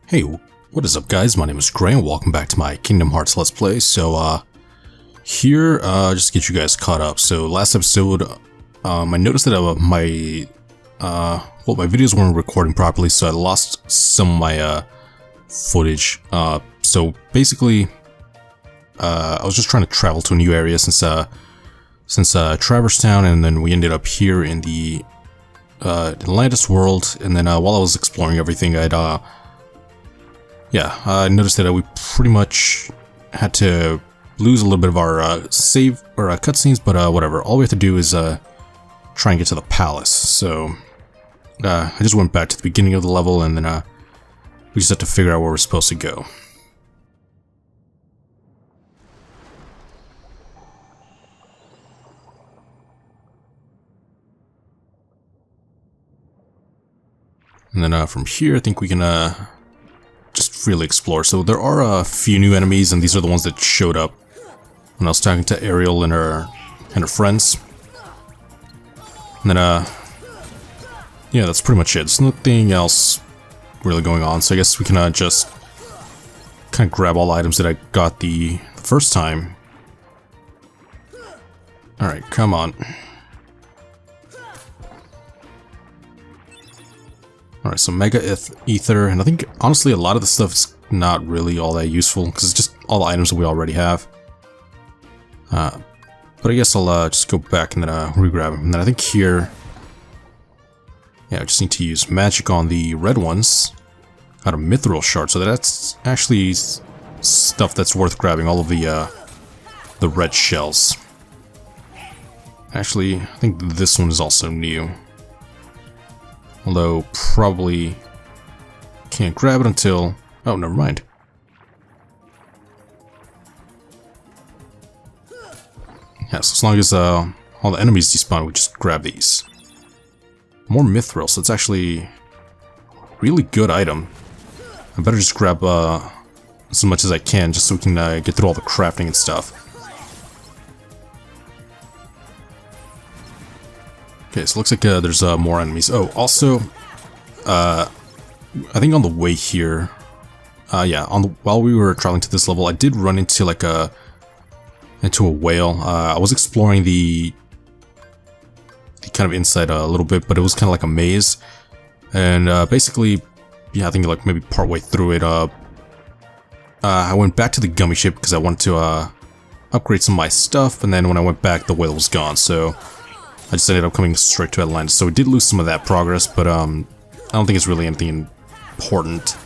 Hey, what is up guys? My name is Gray and welcome back to my Kingdom Hearts Let's Play. So, here, just to get you guys caught up. So, last episode, I noticed that my videos weren't recording properly, so I lost some of my, footage. So, basically, I was just trying to travel to a new area since Traverse Town, and then we ended up here in the, Atlantis world, and then, while I was exploring everything, I noticed that we pretty much had to lose a little bit of our save or cutscenes, but whatever. All we have to do is try and get to the palace. So I just went back to the beginning of the level, and then we just have to figure out where we're supposed to go. And then from here, I think we can just freely explore. So there are a few new enemies, and these are the ones that showed up when I was talking to Ariel and her friends. And then yeah, that's pretty much it. There's nothing else really going on, so I guess we can just kind of grab all the items that I got the first time. Alright, come on. Alright, so Mega Ether, and I think, honestly, a lot of the stuff is not really all that useful, because it's just all the items that we already have. But I guess I'll just go back and then re-grab them. And then I think here, yeah, I just need to use magic on the red ones. Got a Mithril Shard, so that's actually stuff that's worth grabbing, all of the red shells. Actually, I think this one is also new. Although, probably can't grab it until... Oh, never mind. Yeah, so as long as all the enemies despawn, we just grab these. More Mithril, so it's actually a really good item. I better just grab as much as I can, just so we can get through all the crafting and stuff. Okay, so it looks like there's more enemies. Oh, also, I think on the way here, yeah, while we were traveling to this level, I did run into like a whale. I was exploring the kind of inside a little bit, but it was kind of like a maze, and basically, yeah, I think like maybe partway through it, I went back to the gummy ship because I wanted to upgrade some of my stuff, and then when I went back, the whale was gone, so I just ended up coming straight to Atlantis. So we did lose some of that progress, but I don't think it's really anything important.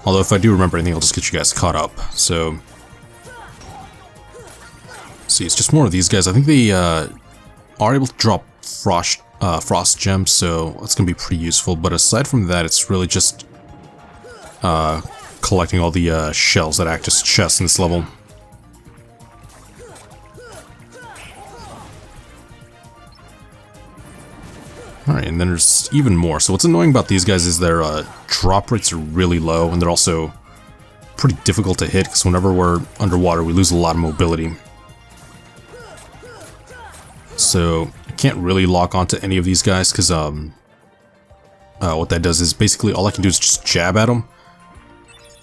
Although if I do remember anything, I'll just get you guys caught up. So, see, it's just more of these guys. I think they are able to drop frost gems, so that's gonna be pretty useful. But aside from that, it's really just collecting all the shells that act as chests in this level. Alright, and then there's even more. So what's annoying about these guys is their drop rates are really low, and they're also pretty difficult to hit, because whenever we're underwater, we lose a lot of mobility. So I can't really lock onto any of these guys, because what that does is basically all I can do is just jab at them.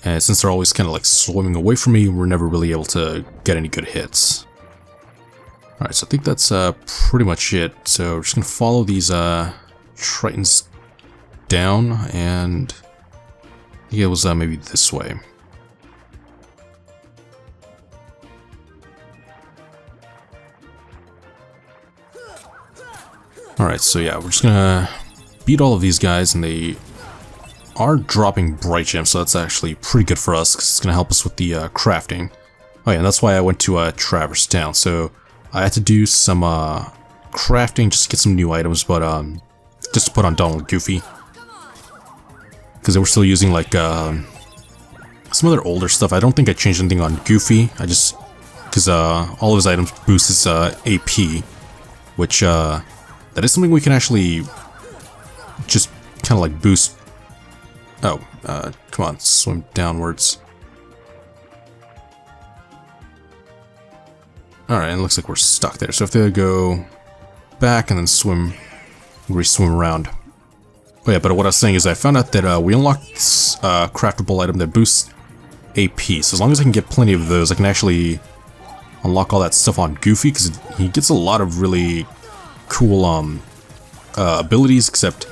And since they're always kind of like swimming away from me, we're never really able to get any good hits. Alright, so I think that's pretty much it. So we're just gonna follow these Tritons down, and I think it was maybe this way. Alright, so yeah, we're just gonna beat all of these guys, and they are dropping bright gems, so that's actually pretty good for us, because it's gonna help us with the crafting. Oh yeah, and that's why I went to Traverse Town. So I had to do some crafting just to get some new items, but just to put on Donald and Goofy, because they were still using like some other older stuff. I don't think I changed anything on Goofy. I just because all of his items boost his AP, which that is something we can actually just kind of like boost. Oh, come on, swim downwards. Alright, it looks like we're stuck there, so if they go back and then swim, re-swim around. Oh yeah, but what I was saying is I found out that we unlocked this craftable item that boosts AP. So as long as I can get plenty of those, I can actually unlock all that stuff on Goofy, because he gets a lot of really cool abilities, except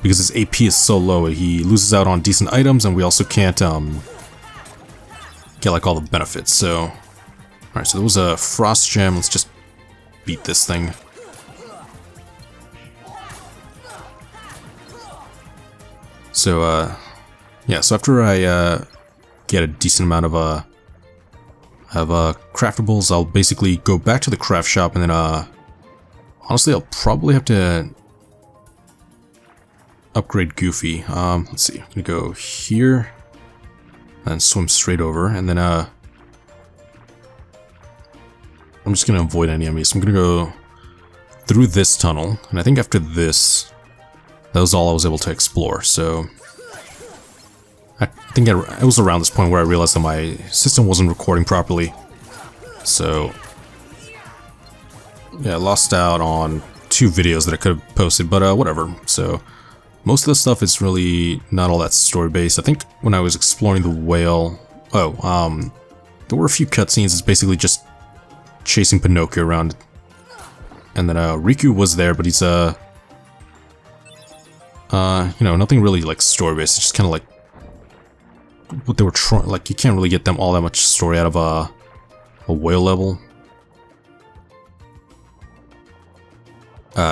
because his AP is so low, he loses out on decent items, and we also can't get like all the benefits. So, alright, so there was a Frost Gem. Let's just beat this thing. So, yeah, so after I get a decent amount of craftables, I'll basically go back to the craft shop, and then honestly, I'll probably have to upgrade Goofy. Let's see, I'm gonna go here and swim straight over, and then I'm just gonna avoid any enemies. So I'm gonna go through this tunnel, and I think after this, that was all I was able to explore. So I think it was around this point where I realized that my system wasn't recording properly. So yeah, I lost out on 2 videos that I could have posted, but whatever. So most of the stuff is really not all that story based. I think when I was exploring the whale, there were a few cutscenes. It's basically just chasing Pinocchio around, and then Riku was there, but he's you know, nothing really like story based. It's just kind of like what they were trying. Like, you can't really get them all that much story out of a whale level.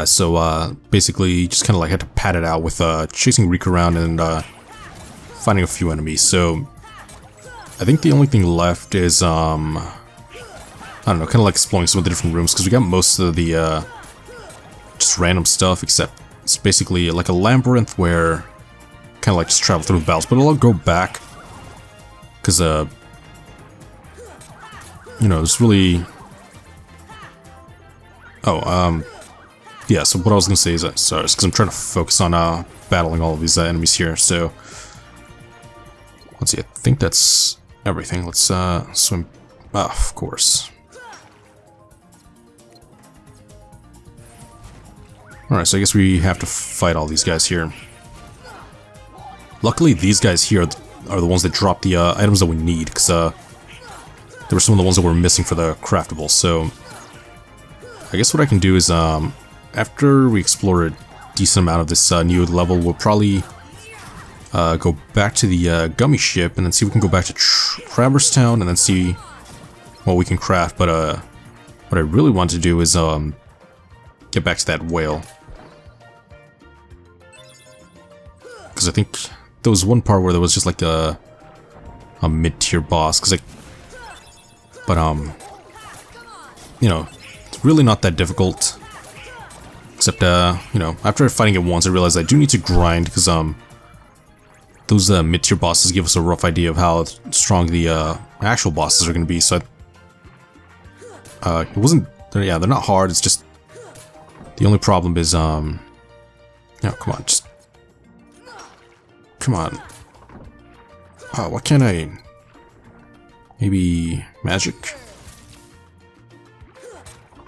So basically, you just kind of like had to pad it out with chasing Riku around and finding a few enemies. So I think the only thing left is I don't know, kind of like exploring some of the different rooms, because we got most of the just random stuff, except it's basically like a labyrinth where kind of like just travel through the battles. But I'll go back because you know, it's really yeah. So what I was gonna say is that, sorry, it's because I'm trying to focus on battling all of these enemies here. So let's see, I think that's everything. Let's swim. Of course. Alright, so I guess we have to fight all these guys here. Luckily, these guys here are the ones that drop the items that we need, because they were some of the ones that were missing for the craftables. So I guess what I can do is, after we explore a decent amount of this new level, we'll probably go back to the gummy ship, and then see if we can go back to Traverse Town, and then see what we can craft. But what I really want to do is get back to that whale, because I think there was one part where there was just like a mid-tier boss, because but you know, it's really not that difficult, except you know, after fighting it once, I realized I do need to grind, because those mid-tier bosses give us a rough idea of how strong the actual bosses are going to be. So it wasn't, yeah, they're not hard, it's just the only problem is no, come on, just come on. Why can't I? Maybe magic?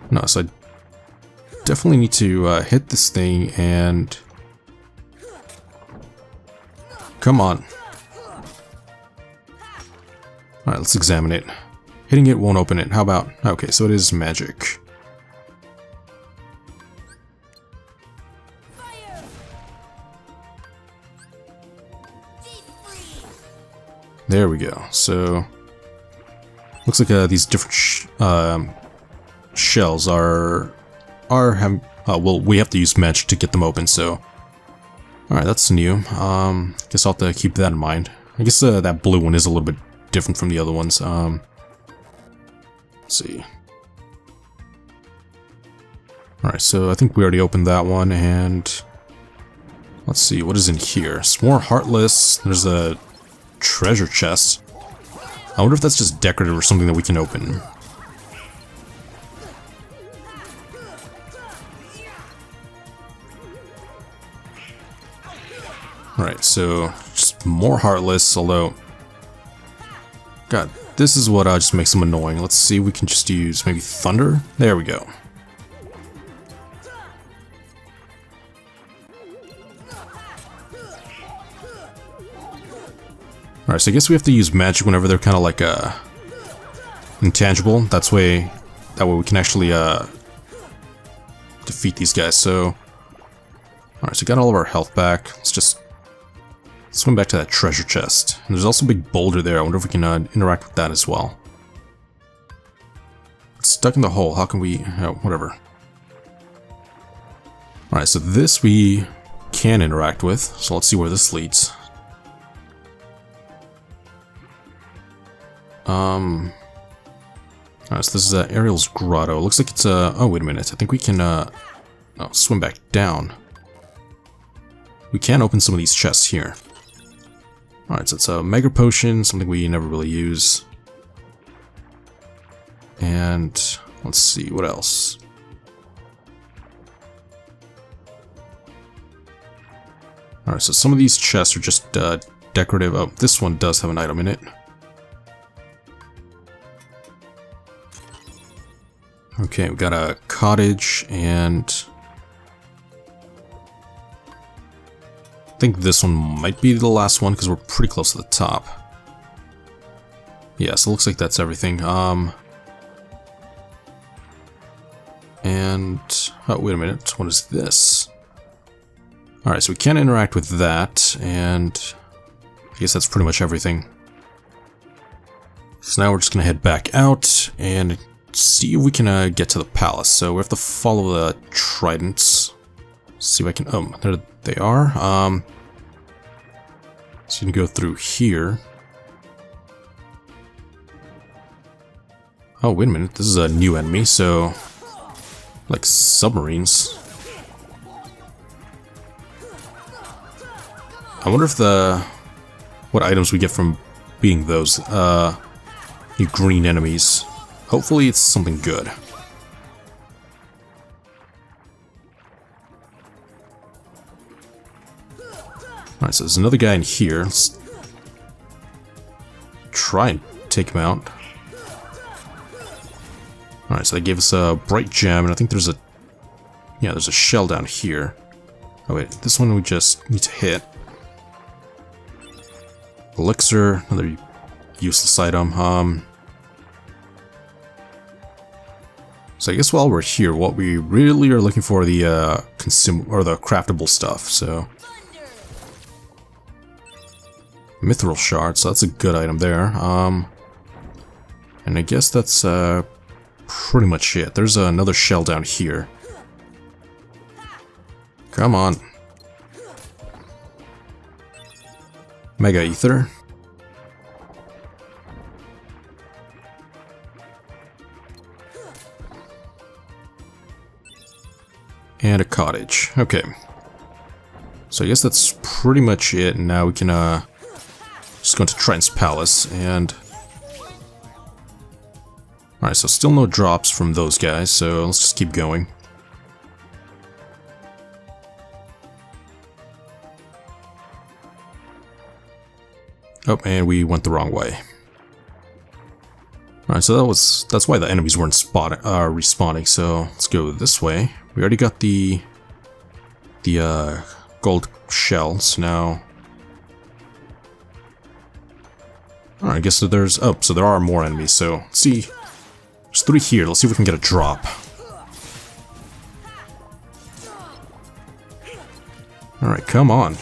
No, so I definitely need to hit this thing and come on. Alright, let's examine it. Hitting it won't open it. How about? Okay, so it is magic. There we go. So looks like these different shells are having. Well, we have to use magic to get them open. So, all right, that's new. Guess I'll have to keep that in mind. I guess that blue one is a little bit different from the other ones. Let's see. All right, so I think we already opened that one, and let's see what is in here. Some more Heartless. There's a treasure chest. I wonder if that's just decorative or something that we can open. Alright, so just more Heartless, although God, this is what just makes them annoying. Let's see if we can just use maybe Thunder. There we go. Alright, so I guess we have to use magic whenever they're kind of like intangible. That way we can actually defeat these guys. So, alright, so we got all of our health back. Let's swim back to that treasure chest. And there's also a big boulder there. I wonder if we can interact with that as well. It's stuck in the hole. How can we... Oh, whatever. Alright, so this we can interact with. So let's see where this leads. Alright, so this is Ariel's grotto. It looks like it's oh, wait a minute. I think we can oh, swim back down. We can open some of these chests here. Alright, so it's a mega potion, something we never really use. And let's see, what else? Alright, so some of these chests are just decorative. Oh, this one does have an item in it. Okay, we got a cottage, and I think this one might be the last one because we're pretty close to the top. Yeah, so it looks like that's everything. And oh, wait a minute, what is this? Alright, so we can interact with that, and I guess that's pretty much everything. So now we're just gonna head back out and see if we can get to the palace. So we have to follow the tridents. See if I can... Oh, there they are. So you can go through here. Oh, wait a minute. This is a new enemy, so... Like submarines. I wonder if what items we get from being those new green enemies. Hopefully it's something good. Alright, so there's another guy in here. Let's try and take him out. Alright, so they gave us a bright gem, and I think there's a... Yeah, there's a shell down here. Oh wait, this one we just need to hit. Elixir, another useless item. So I guess while we're here, what we really are looking for are the the craftable stuff. So mithril shard, so that's a good item there. And I guess that's pretty much it. There's another shell down here. Come on. Mega ether. And a cottage. Okay. So I guess that's pretty much it. And now we can just go into Triton's Palace and... Alright, so still no drops from those guys, so let's just keep going. Oh, and we went the wrong way. Alright, so that's why the enemies weren't respawning, so let's go this way. We already got the gold shells now. Alright, I guess so there's... Oh, so there are more enemies, so let's see. There's 3 here, let's see if we can get a drop. Alright, come on.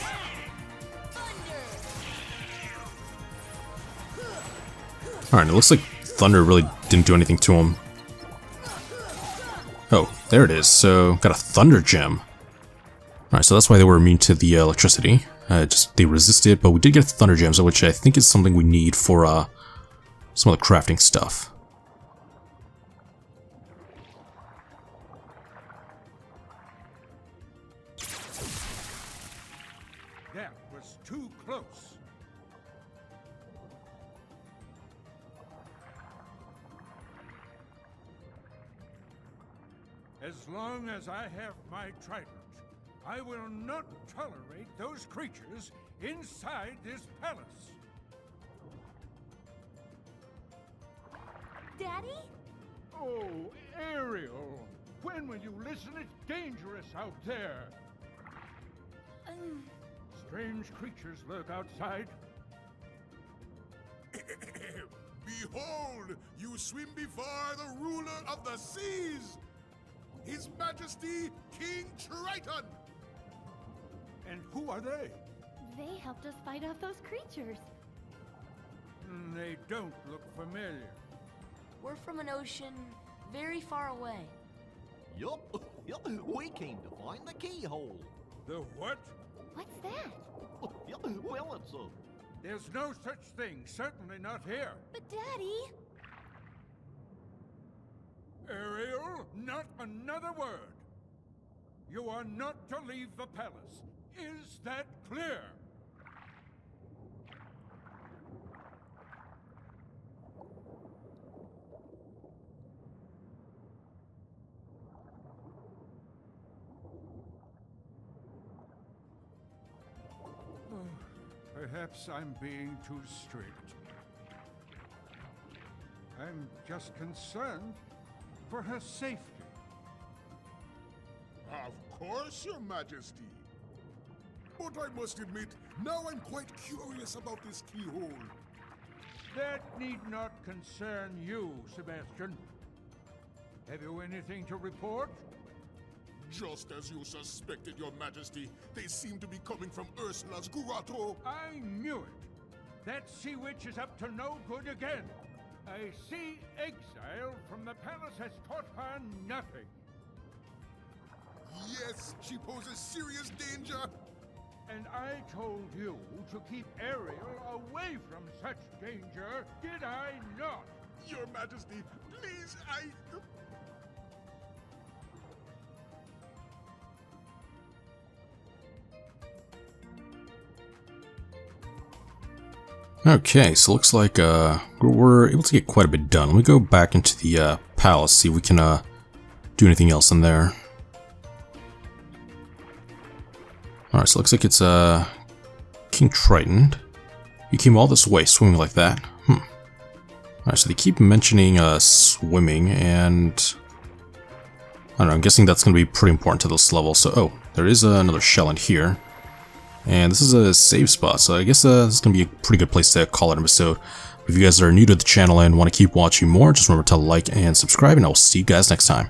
Alright, it looks like thunder really didn't do anything to him. Oh, there it is. So, got a thunder gem. Alright, so that's why they were immune to the electricity. They resisted, but we did get thunder gems, which I think is something we need for some of the crafting stuff. That was too close. As long as I have my trident, I will not tolerate those creatures inside this palace. Daddy? Oh, Ariel! When will you listen? It's dangerous out there. Strange creatures lurk outside. Behold, you swim before the ruler of the seas, His Majesty King Triton. And who are they? They helped us fight off those creatures. They don't look familiar. We're from an ocean very far away. Yup, we came to find the keyhole. The what? What's that? Yup, well, it's a... There's no such thing, certainly not here. But Daddy... Ariel, not another word. You are not to leave the palace. Is that clear? Perhaps I'm being too strict. I'm just concerned for her safety. Of course, Your Majesty. But I must admit, now I'm quite curious about this keyhole. That need not concern you, Sebastian. Have you anything to report? Just as you suspected, Your Majesty, they seem to be coming from Ursula's grotto. I knew it. That sea witch is up to no good again. A sea exile from the palace has taught her nothing. Yes, she poses serious danger. And I told you to keep Ariel away from such danger, did I not? Your Majesty, please, Okay, so looks like we're able to get quite a bit done. Let me go back into the palace, see if we can do anything else in there. Alright, so looks like it's King Triton. You came all this way swimming like that. Alright, so they keep mentioning swimming, and I don't know, I'm guessing that's going to be pretty important to this level. So, oh, there is another shell in here. And this is a save spot, so I guess this is going to be a pretty good place to call it an episode. If you guys are new to the channel and want to keep watching more, just remember to like and subscribe, and I will see you guys next time.